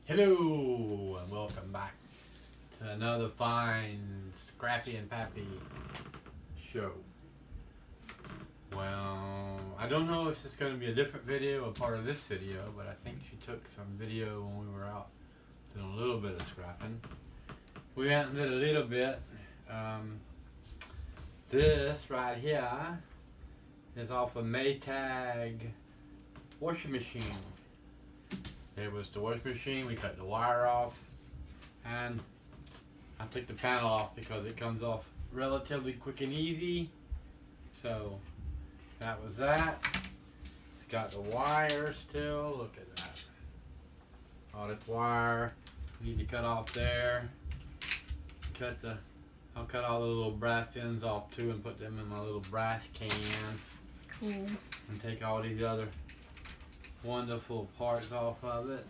Hello and welcome back to another fine Scrappy and Pappy show. Well, I don't know if it's going to be a different video or part of this video, but I think she took some video when we were out doing a little bit of scrapping. We went and did a little bit. This right here is off a Maytag washing machine. It was the washing machine. We cut the wire off, and I took the panel off because it comes off relatively quick and easy. So that was that. Got the wire still. Look at that. All this wire. Need to cut off there. I'll cut all the little brass ends off too and put them in my little brass can. Cool. And take all these other wonderful parts off of it.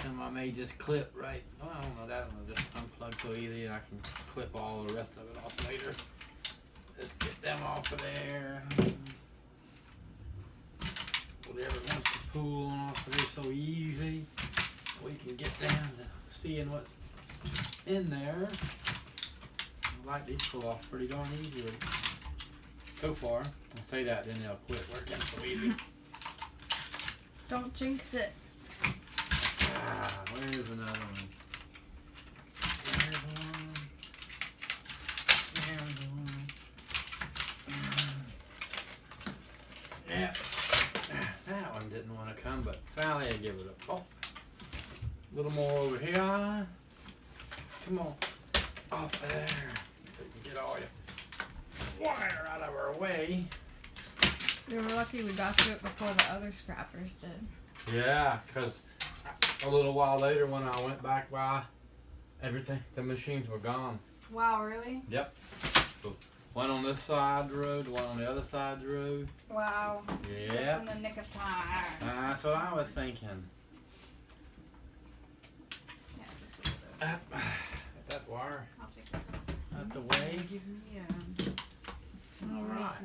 Some I may just clip right. Oh, I don't know, that one will just unplug so easy and I can clip all the rest of it off later. Let's get them off of there. Whatever wants to pull off of there so easy. We can get down to seeing what's in there. I like these pull off pretty darn easily. So far. I say that, then they'll quit working so easy. Don't jinx it. Where's another one? There's one. There's one. Yeah. That one didn't want to come, but finally I give it a pop. A little more over here. Come on. Off of there. So you can get all your wire out of our way. We were lucky we got to it before the other scrappers did. Yeah, because a little while later when I went back by, the machines were gone. Wow, really? Yep. So one on this side of the road, one on the other side of the road. Wow. Yeah. Just in the nick of time. That's what I was thinking. Yeah, just a little bit. Get that wire I'll take that. out the way. Yeah. All right.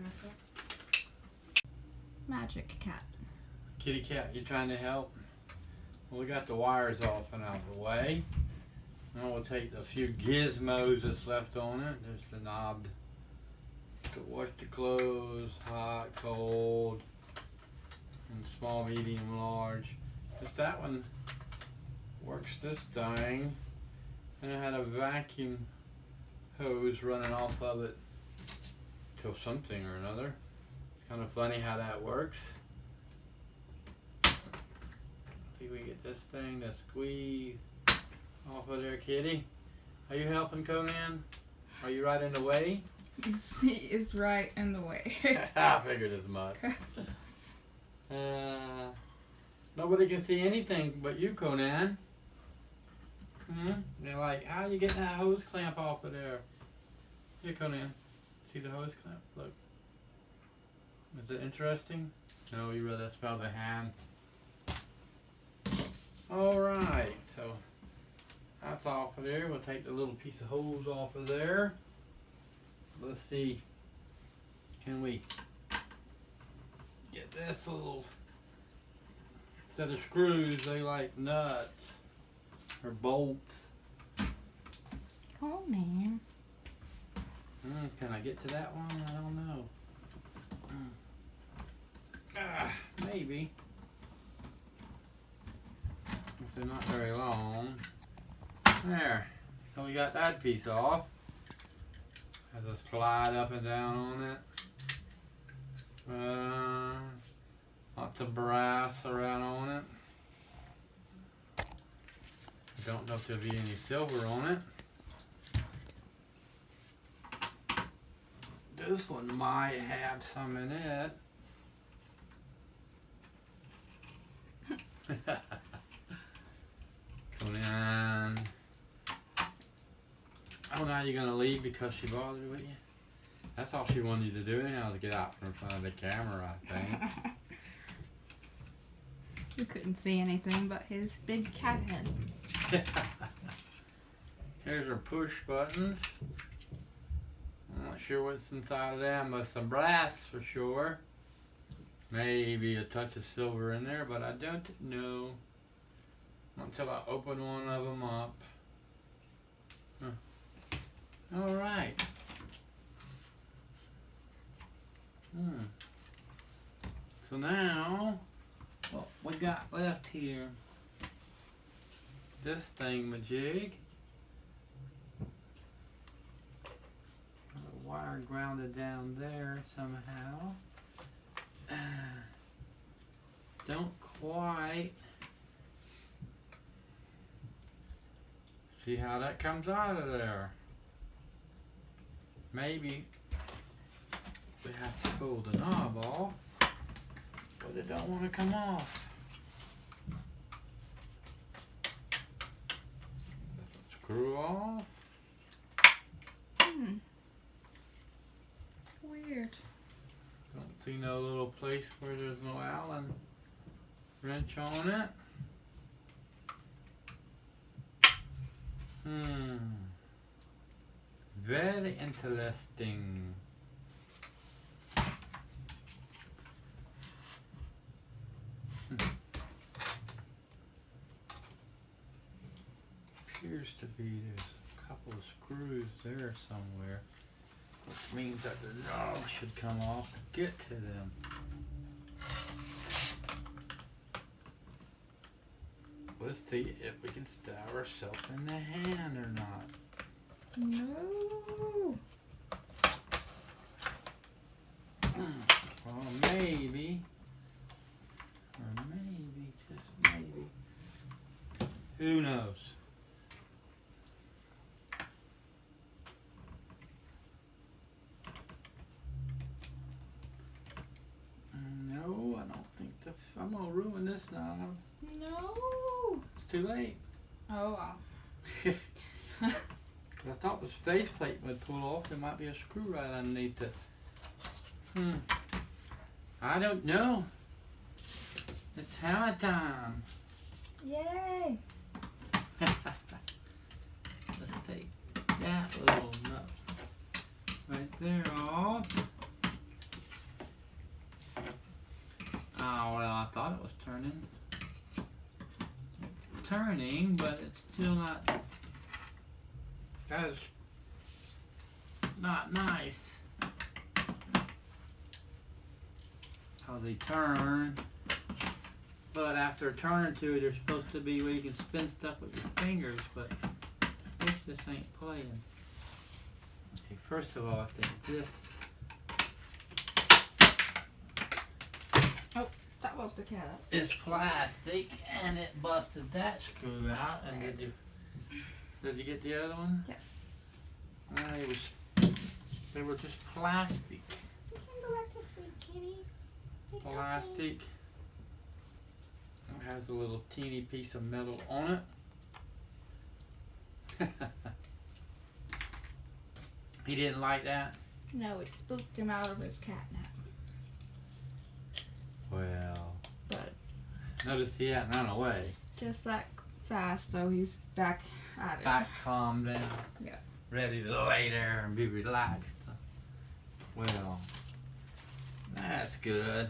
Magic cat. Kitty cat, you trying to help? Well, we got the wires off and out of the way. Now we'll take the few gizmos that's left on it. There's the knob to wash the clothes, hot, cold, and small, medium, large. Just that one works this thing. And it had a vacuum hose running off of it to something or another. It's kind of funny how that works. See if we get this thing to squeeze off of there, kitty. Are you helping, Conan? Are you right in the way? He is right in the way. I figured as much. Nobody can see anything but you, Conan. They're like, how are you getting that hose clamp off of there? Here, Conan. See the hose clamp? Look. Is it interesting? No, you rather smell the hand. Alright, so that's off of there. We'll take the little piece of hose off of there. Let's see. Can we get this little, instead of screws, they like nuts or bolts. Oh, man. Can I get to that one? I don't know. Maybe. If they're not very long. There. So we got that piece off. Has a slide up and down on it. Lots of brass around on it. I don't know if there'll be any silver on it. This one might have some in it. Come on. Oh, now you're gonna leave because she bothered with you? That's all she wanted you to do anyhow, to get out from in front of the camera, I think. We couldn't see anything but his big cat head. Here's our push buttons. I'm not sure what's inside of them, but some brass for sure. Maybe a touch of silver in there, but I don't know. until I open one of them up. All right. So now, what we got left here? This thingamajig. The wire grounded down there somehow. Don't quite see how that comes out of there. Maybe we have to pull the knob off, but it don't want to come off. Screw off. Weird. Don't see no little place where there's no Allen wrench on it. Very interesting. Appears to be there's a couple of screws there somewhere, which means that the knob should come off to get to them. Let's see if we can stab ourselves in the hand or not. No. Well, maybe. Or maybe, just maybe. Who knows? No, I don't think I'm gonna ruin this knob. No. It's too late. Oh wow. I thought the stage plate would pull off. There might be a screw right underneath it. I don't know. It's hammer time. Yay. Let's take that little nut right there off. Oh, well, I thought it was turning. It's turning, but it's still not. That's not nice. How they turn. But after a turn or two, they're supposed to be where you can spin stuff with your fingers, but this just ain't playing. Okay, first of all, I think this. Oh, that woke the cat up. It's plastic, and it busted that screw out. And did you get the other one? Yes. They were just plastic. You can go back to sleep, kitty. It's Plastic. okay. It has a little teeny piece of metal on it. He didn't like that? No, it spooked him out of his cat nap. Well, But notice he hadn't run away. just that fast, though, he's back at it. Back calm down. Yeah. Ready to lay there and be relaxed. Well, that's good.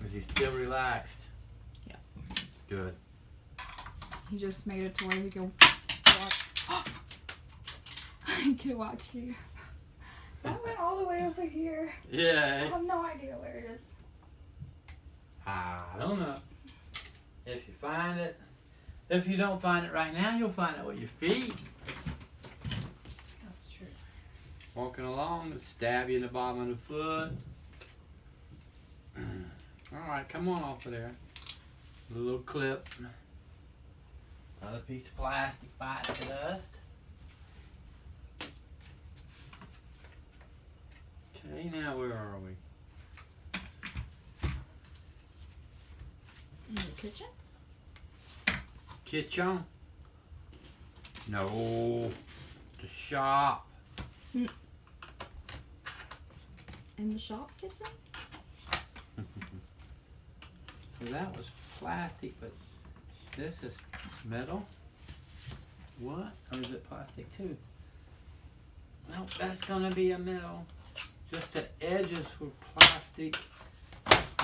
Is he still relaxed? Yeah. Good. He just made it to where he can watch. He can watch you. That went all the way over here. I Yeah. have no idea where it is. I don't know. If you find it, if you don't find it right now, you'll find it with your feet. That's true. Walking along, it'll stab you in the bottom of the foot. Alright, come on off of there. A little clip. Another piece of plastic bites the dust. Okay, now where are we? In the kitchen? Kitchen? No. The shop. In the shop kitchen? So that was plastic, but this is metal. What? Or is it plastic too? Nope, that's gonna be a metal. Just the edges were plastic.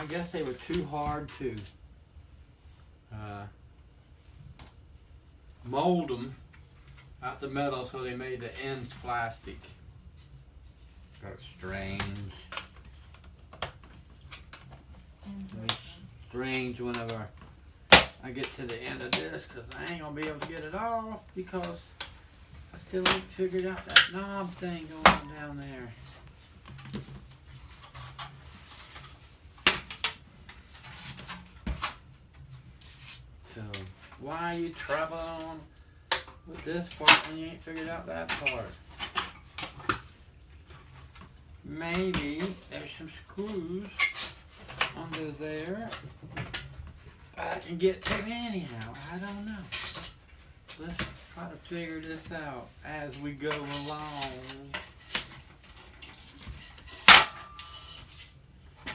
I guess they were too hard to mold them out the metal, so they made the ends plastic. That's strange. It's strange whenever I get to the end of this, because I ain't going to be able to get it off because I still ain't figured out that knob thing going on down there. So, why are you troubling with this part when you ain't figured out that part? Maybe there's some screws under there I can get to anyhow. I don't know. Let's try to figure this out as we go along.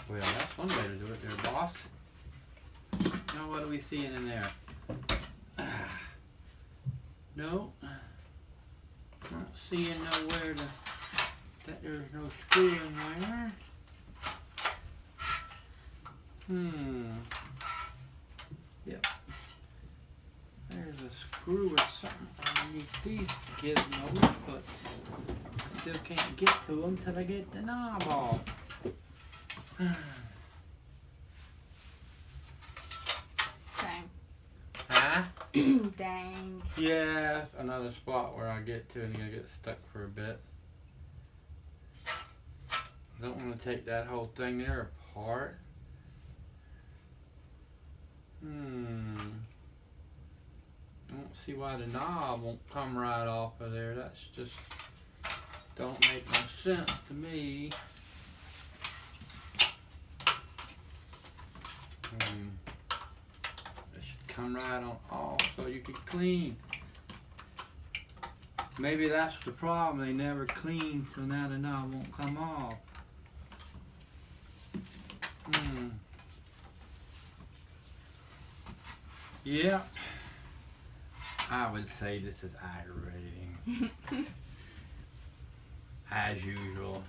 Well, that's one way to do it there, boss. Now what are we seeing in there? No. Not seeing nowhere that there's no screw in there. Yep. There's a screw or something underneath these gizmos, but I still can't get to them till I get the knob off. Dang. Huh? Dang. Yeah, that's another spot where I get to and I'm gonna get stuck for a bit. I don't want to take that whole thing there apart. I don't see why the knob won't come right off of there. That's just don't make no sense to me. It should come right on off so you can clean. Maybe that's the problem. They never clean, so now the knob won't come off. Yep. I would say this is aggravating. As usual.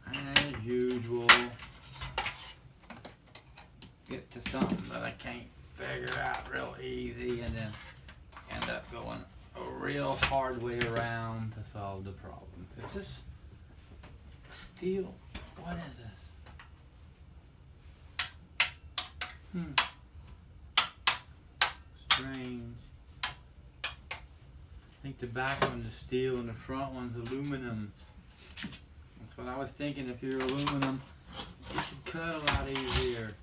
As usual. Get to something that I can't figure out real easy and then end up going a real hard way around to solve the problem. Is this steel? What is this? Strange. I think the back one is steel and the front one's aluminum. That's what I was thinking. If you're aluminum, you should cut a lot easier.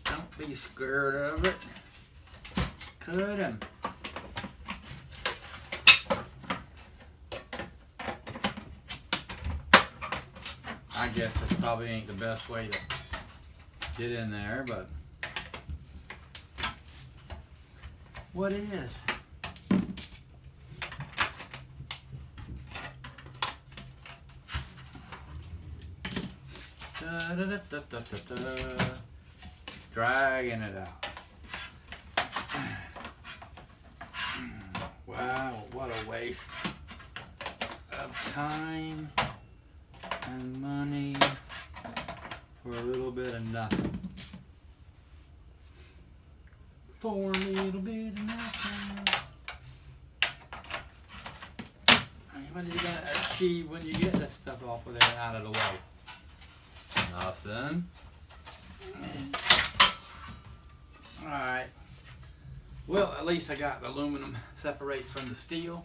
Don't be scared of it. Cut them. I guess this probably ain't the best way to get in there, but what is? Da, da, da, da, da, da, da. Dragging it out. Wow, what a waste of time and money for a little bit of nothing. For a little bit of nothing. What are you gonna achieve when you get this stuff off of there out of the way? Nothing. Alright. Well, at least I got the aluminum separated from the steel.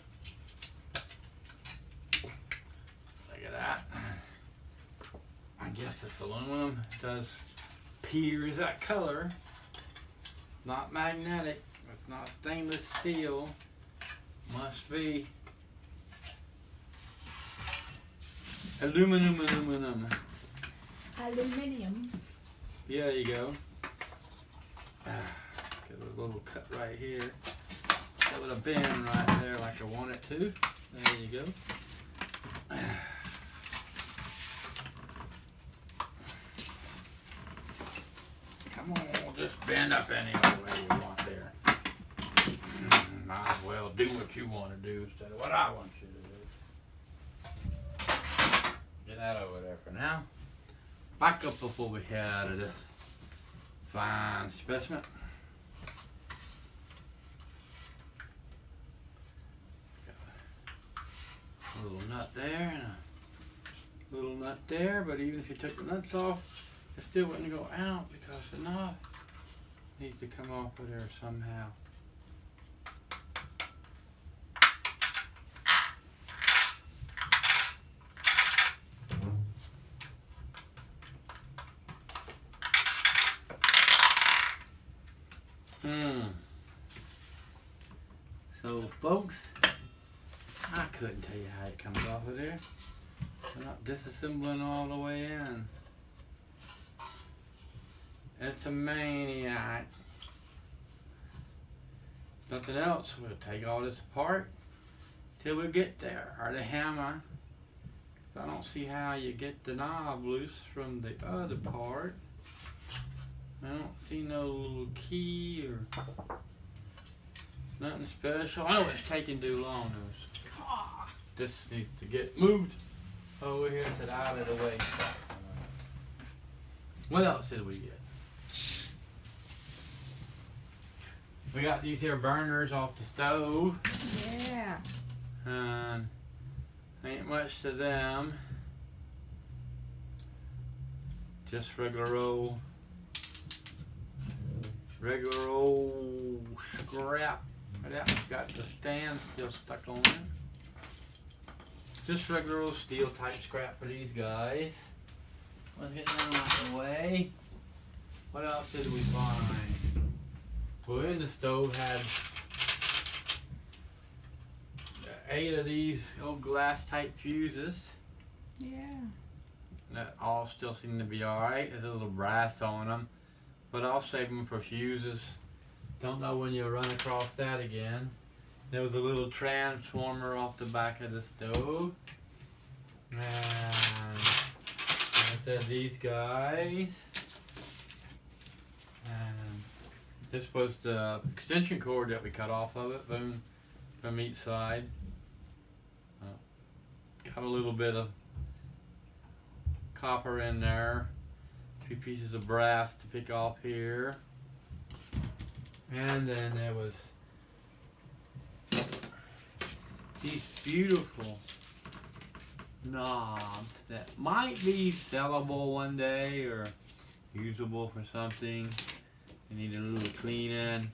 Look at that. I guess this aluminum does appears that color. Not magnetic. It's not stainless steel. Must be aluminum. Aluminium. Yeah, there you go. Get a little cut right here. That would have been right there like I want it to. There you go. Come on, just bend up any old way you want there. Might as well do what you want to do instead of what I want you to do. Get that over there for now. Back up before we head out of this fine specimen. A little nut there and a little nut there, but even if you took the nuts off, it still wouldn't go out because the knob needs to come off of there somehow. So folks, I couldn't tell you how it comes off of there. I'm not disassembling all the way in. It's a maniac. Nothing else. We'll take all this apart till we get there. Or the hammer. I don't see how you get the knob loose from the other part. I don't see no little key or nothing special. I know it's taking too long. This needs to get moved over here to the out of the way. What else did we get? We got these here burners off the stove. Yeah. And ain't much to them. Just regular old scrap. That's got the stand still stuck on it. Just regular old steel type scrap for these guys. Let's get them out of the way. What else did we find? Well, in the stove had 8 of these old glass type fuses. Yeah. That all still seem to be alright. There's a little brass on them. But I'll save them for fuses. Don't know when you'll run across that again. There was a little transformer off the back of the stove. And like I said, these guys. And this was the extension cord that we cut off of it from each side. Got a little bit of copper in there. 2 pieces of brass to pick off here. And then there was these beautiful knobs that might be sellable one day or usable for something. They need a little cleaning.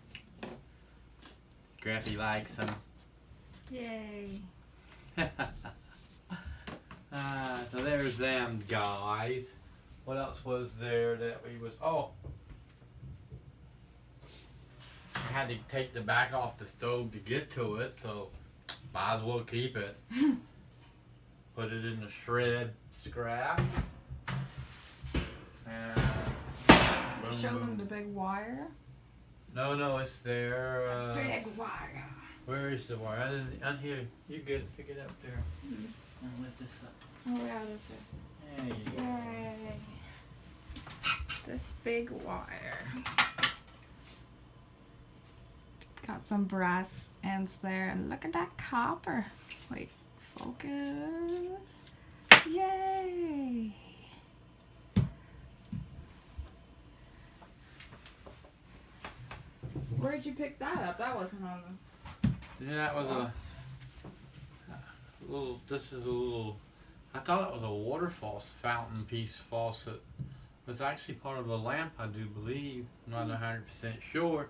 Scrappy likes them. Yay. So there's them guys. What else was there that we was, oh, I had to take the back off the stove to get to it, so might as well keep it. Put it in the shred scrap. And boom, Show boom. them the big wire. No, it's there. Big wire. Where is the wire? On here. You get it. Pick it up there. And lift this up. Oh yeah, that's it. There you go. Yay. This big wire. Got some brass ends there, and look at that copper. Wait, focus. Yay! Where did you pick that up? That wasn't on the... Yeah, that was a little, this is a little, I thought it was a water fountain piece faucet. It's actually part of a lamp, I do believe. I'm not 100% sure.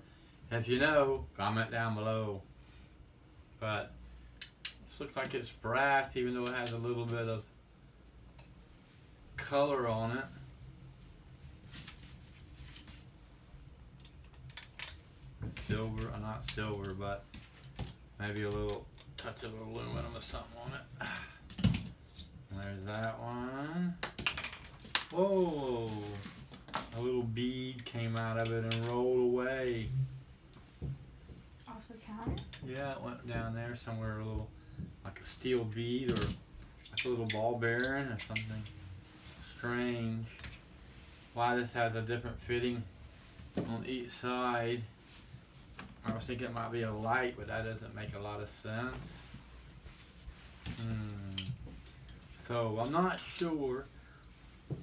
If you know, comment down below. But this looks like it's brass, even though it has a little bit of color on it. Silver, not silver, but maybe a little touch of aluminum or something on it. There's that one. Whoa! A little bead came out of it and rolled away. Off the counter? Yeah, it went down there somewhere, a little, like a steel bead or like a little ball bearing or something strange. Why this has a different fitting on each side. I was thinking it might be a light, but that doesn't make a lot of sense. So I'm not sure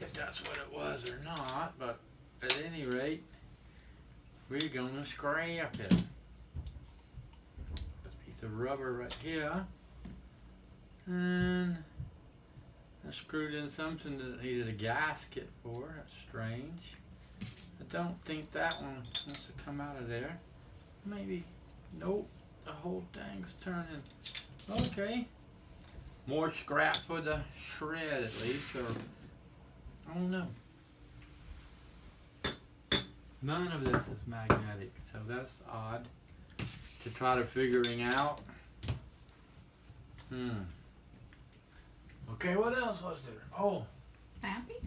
if that's what it was or not, but at any rate, we're gonna scrap it. This piece of rubber right here, and I screwed in something that needed a gasket for. That's strange. I don't think that one wants to come out of there. Maybe. Nope. The whole thing's turning. Okay. More scrap for the shred at least, or I don't know. None of this is magnetic, so that's odd to try to figuring out. Okay, what else was there? Oh. Lampy?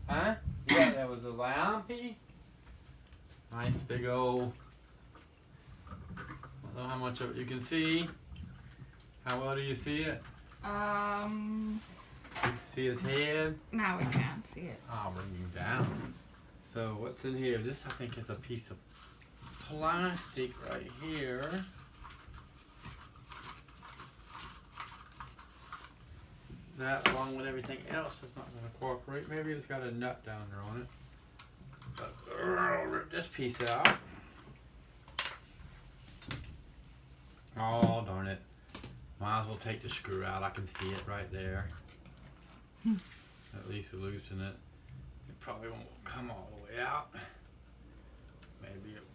Huh? Yeah, there was a lampy. Nice big old. I don't know how much of it you can see. How well do you see it? See his head? Now we can't see it. I'll bring him down. So what's in here? This I think is a piece of plastic right here. That along with everything else is not going to cooperate. Maybe it's got a nut down there on it. But I'll rip this piece out. Oh, darn it. Might as well take the screw out. I can see it right there. At least loosen it. It probably won't come all the way out. Maybe it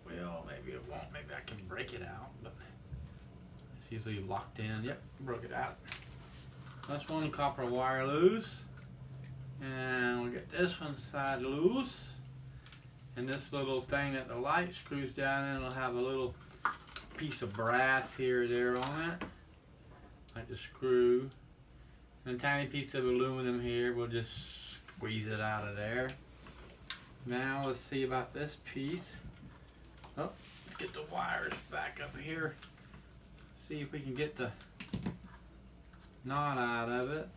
will, maybe it won't. Maybe I can break it out. But it's usually locked in. Yep, broke it out. That's one copper wire loose. And we'll get this one side loose. And this little thing that the light screws down in will have a little piece of brass here or there on it, like the screw, and a tiny piece of aluminum here. We'll just squeeze it out of there. Now let's see about this piece. Oh, let's get the wires back up here. See if we can get the knot out of it.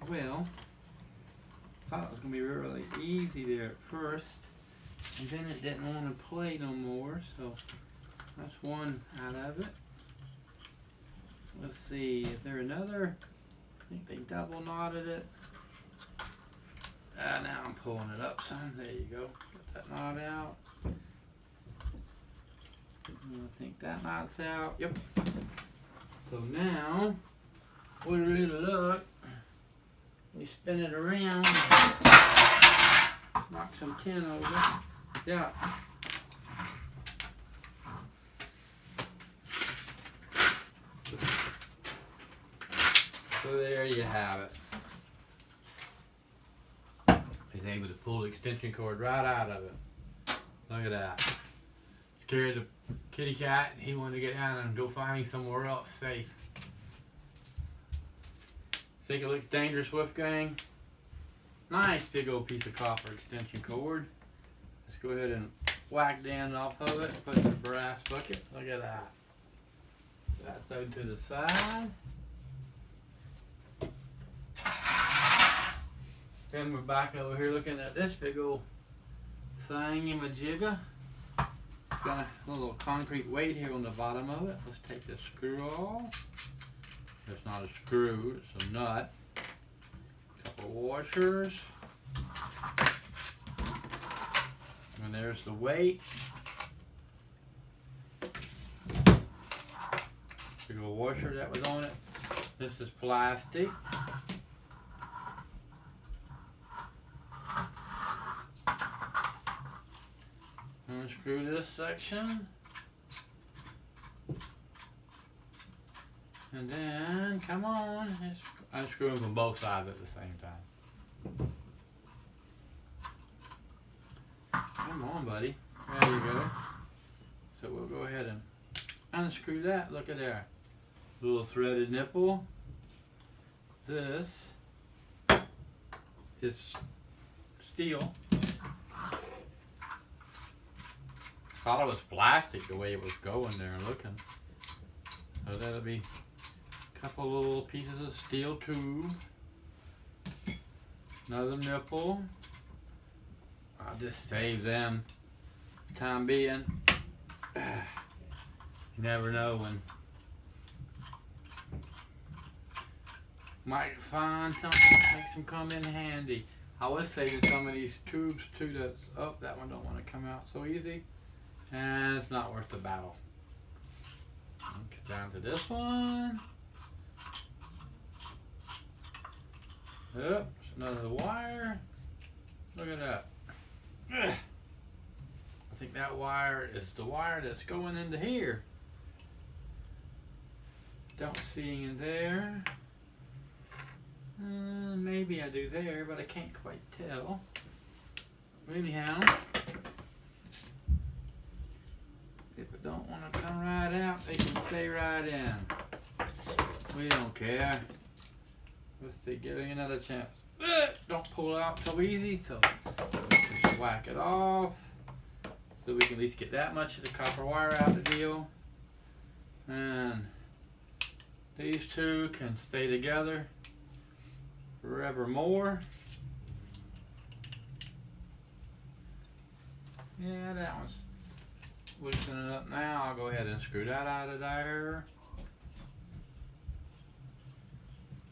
Well, I thought it was going to be really easy there at first, and then it didn't want to play no more, so that's one out of it. Let's see, is there another? I think they double knotted it. Now I'm pulling it up some. There you go. Get that knot out. I think that knot's out. Yep. So now, with a little luck, we spin it around, knock some tin over. Yeah. So there you have it. He's able to pull the extension cord right out of it. Look at that. Scared the kitty cat. He wanted to get down and go find somewhere else safe. Think it looks dangerous, Wolfgang? Nice big old piece of copper extension cord. Let's go ahead and whack the end off of it. Put the brass bucket. Look at that. That's out to the side. Then we're back over here looking at this big old thingy-majigger. It's got a little concrete weight here on the bottom of it. Let's take the screw off. It's not a screw, it's a nut. A couple washers. And there's the weight. Big old washer that was on it. This is plastic. Unscrew this section. And then, come on, unscrew them from both sides at the same time. Come on, buddy. There you go. So we'll go ahead and unscrew that. Look at there. Little threaded nipple. This is steel. Thought it was plastic the way it was going there and looking. So that'll be a couple little pieces of steel tube. Another nipple. I'll just save them for the time being. You never know when might find something that makes them come in handy. I was saving some of these tubes too. That's that one don't want to come out so easy, and it's not worth the battle. Get down to this one. Yep, another wire. Look at that. I think that wire is the wire that's going into here. Don't see in there. Maybe I do there, but I can't quite tell. Anyhow, if it don't want to come right out, they can stay right in. We don't care. Let's see, giving another chance. Don't pull out so easy, so just whack it off. So we can at least get that much of the copper wire out of the deal. And these two can stay together forevermore. Yeah, that one's loosening up now. I'll go ahead and screw that out of there.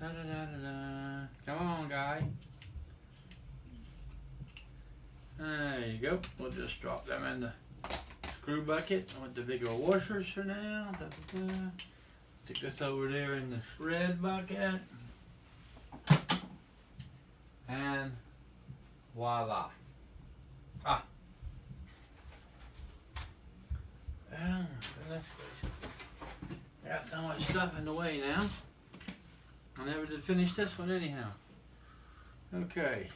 Da, da, da, da, da. Come on, guy. There you go. We'll just drop them in the screw bucket with the big old washers for now. Da, da, da. Stick this over there in the shred bucket. And voila. Ah. Oh, goodness gracious. I got so much stuff in the way now. I never did finish this one anyhow. Okay.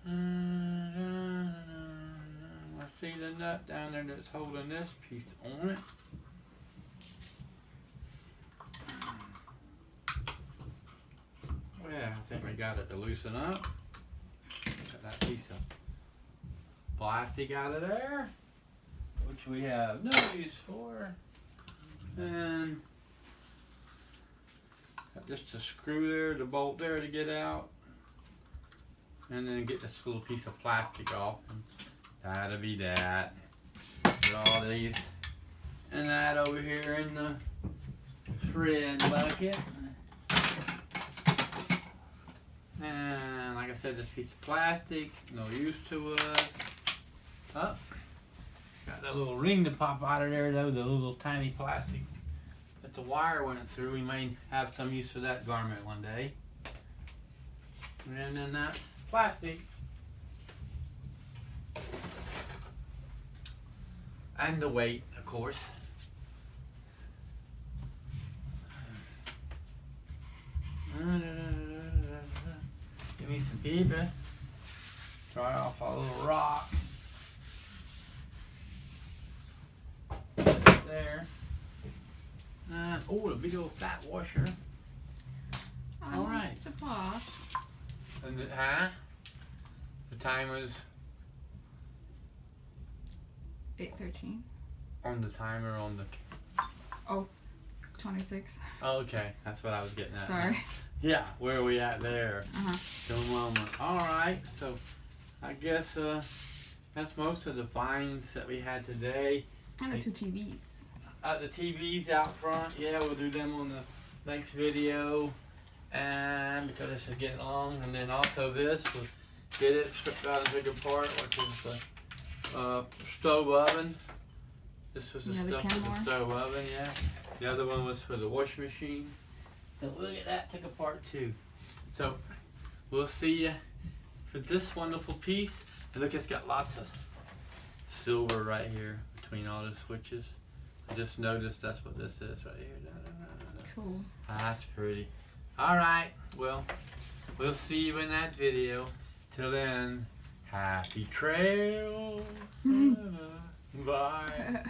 I see the nut down there that's holding this piece on it. Yeah, I think we got it to loosen up. Got that piece of plastic out of there, which we have no use for. And just a screw there, the bolt there to get out. And then get this little piece of plastic off. And that'll be that. Put all these and that over here in the shred bucket. And like I said, this piece of plastic, no use to us. Oh, got that little ring to pop out of there though, the little tiny plastic that the wire went through. We may have some use for that garment one day. And then that's plastic. And the weight, of course. Give me some paper. Dry off a little rock. There. Oh, a big old flat washer. I all right. missed the pot. And the time was 8:13. on the timer on the. Oh, 26. Okay, that's what I was getting at. Sorry. Yeah, where are we at there? Uh-huh. The moment. All right, so I guess that's most of the finds that we had today. And the two TVs. The TVs out front, yeah, we'll do them on the next video. And because this is getting long, and then also this, we'll get it stripped out and took apart, which is the stove oven. This was the stuff for the stove oven, yeah. The other one was for the washing machine. So look at that, took apart too. So we'll see you for this wonderful piece. And look, it's got lots of silver right here between all the switches. I just noticed that's what this is right here. Cool. That's pretty. All right, well, we'll see you in that video. Till then, happy trails. Bye.